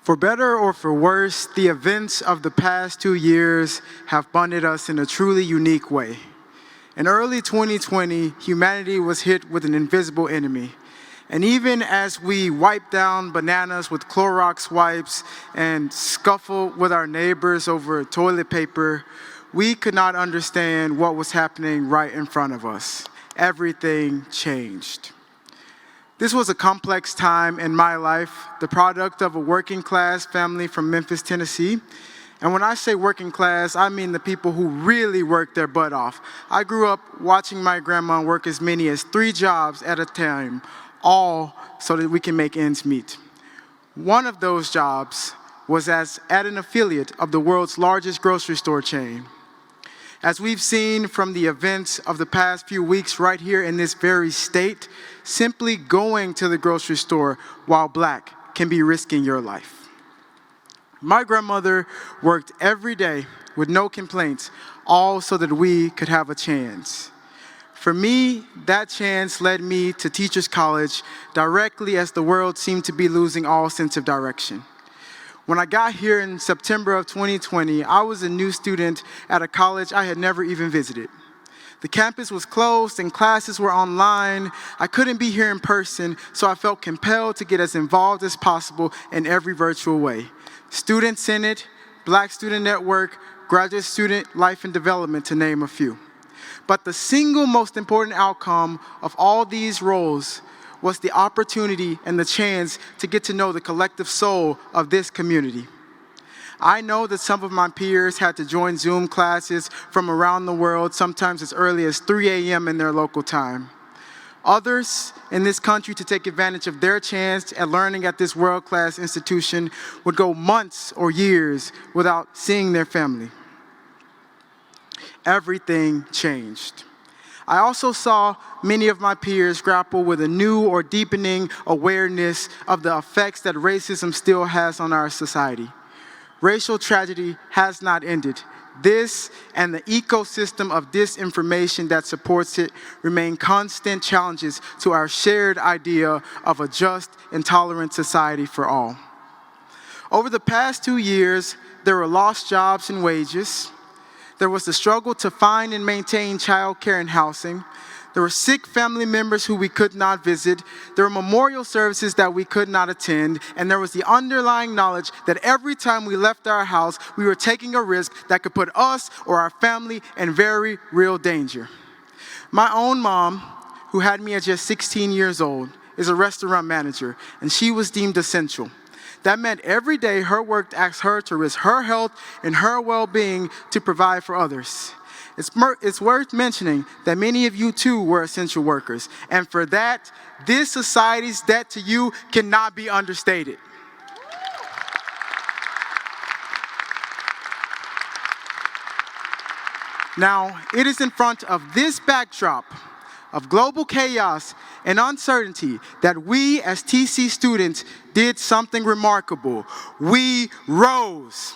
For better or for worse, the events of the past 2 years have bonded us in a truly unique way. In early 2020, humanity was hit with an invisible enemy. And even as we wipe down bananas with Clorox wipes and scuffle with our neighbors over toilet paper, we could not understand what was happening right in front of us. Everything changed. This was a complex time in my life, the product of a working class family from Memphis, Tennessee. And when I say working class, I mean the people who really worked their butt off. I grew up watching my grandma work as many as 3 jobs at a time, all so that we can make ends meet. One of those jobs was at an affiliate of the world's largest grocery store chain. As we've seen from the events of the past few weeks right here in this very state, simply going to the grocery store while black can be risking your life. My grandmother worked every day with no complaints, all so that we could have a chance. For me, that chance led me to Teachers College directly as the world seemed to be losing all sense of direction. When I got here in September of 2020, I was a new student at a college I had never even visited. The campus was closed and classes were online. I couldn't be here in person, so I felt compelled to get as involved as possible in every virtual way. Student Senate, Black Student Network, Graduate Student Life and Development, to name a few. But the single most important outcome of all these roles was the opportunity and the chance to get to know the collective soul of this community. I know that some of my peers had to join Zoom classes from around the world, sometimes as early as 3 a.m. in their local time. Others in this country, to take advantage of their chance at learning at this world-class institution, would go months or years without seeing their family. Everything changed. I also saw many of my peers grapple with a new or deepening awareness of the effects that racism still has on our society. Racial tragedy has not ended. This and the ecosystem of disinformation that supports it remain constant challenges to our shared idea of a just and tolerant society for all. Over the past 2 years, there were lost jobs and wages. There was the struggle to find and maintain childcare and housing. There were sick family members who we could not visit. There were memorial services that we could not attend. And there was the underlying knowledge that every time we left our house, we were taking a risk that could put us or our family in very real danger. My own mom, who had me at just 16 years old, is a restaurant manager, and she was deemed essential. That meant every day her work asked her to risk her health and her well-being to provide for others. It's worth mentioning that many of you too were essential workers, and for that, this society's debt to you cannot be understated. Now, it is in front of this backdrop of global chaos and uncertainty that we as TC students did something remarkable. We rose.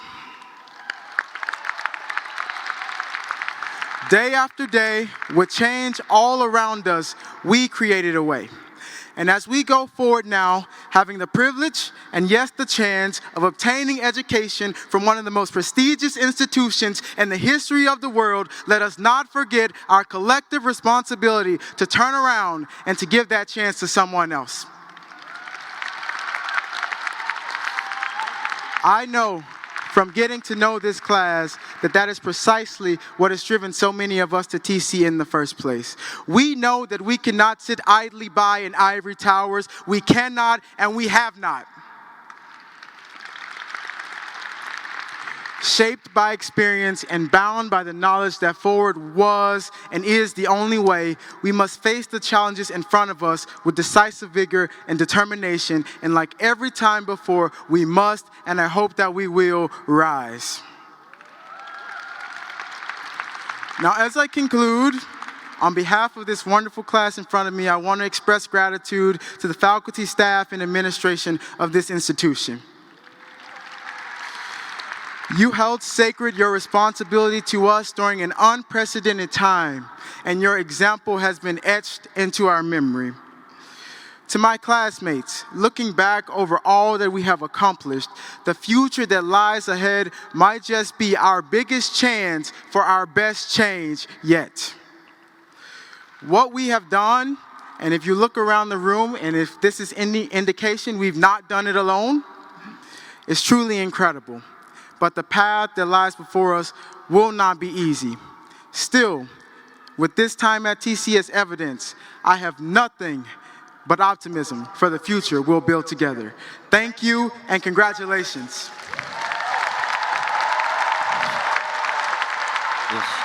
Day after day, with change all around us, we created a way. And as we go forward now, having the privilege and yes, the chance of obtaining education from one of the most prestigious institutions in the history of the world, let us not forget our collective responsibility to turn around and to give that chance to someone else. I know from getting to know this class that is precisely what has driven so many of us to TC in the first place. We know that we cannot sit idly by in ivory towers. We cannot and we have not. Shaped by experience and bound by the knowledge that forward was and is the only way, we must face the challenges in front of us with decisive vigor and determination, and like every time before, we must, and I hope that we will, rise. Now, as I conclude, on behalf of this wonderful class in front of me, I want to express gratitude to the faculty, staff, and administration of this institution. You held sacred your responsibility to us during an unprecedented time, and your example has been etched into our memory. To my classmates, looking back over all that we have accomplished, the future that lies ahead might just be our biggest chance for our best change yet. What we have done, and if you look around the room, and if this is any indication we've not done it alone, is truly incredible. But the path that lies before us will not be easy. Still, with this time at TC as evidence, I have nothing but optimism for the future we'll build together. Thank you and congratulations. Yes.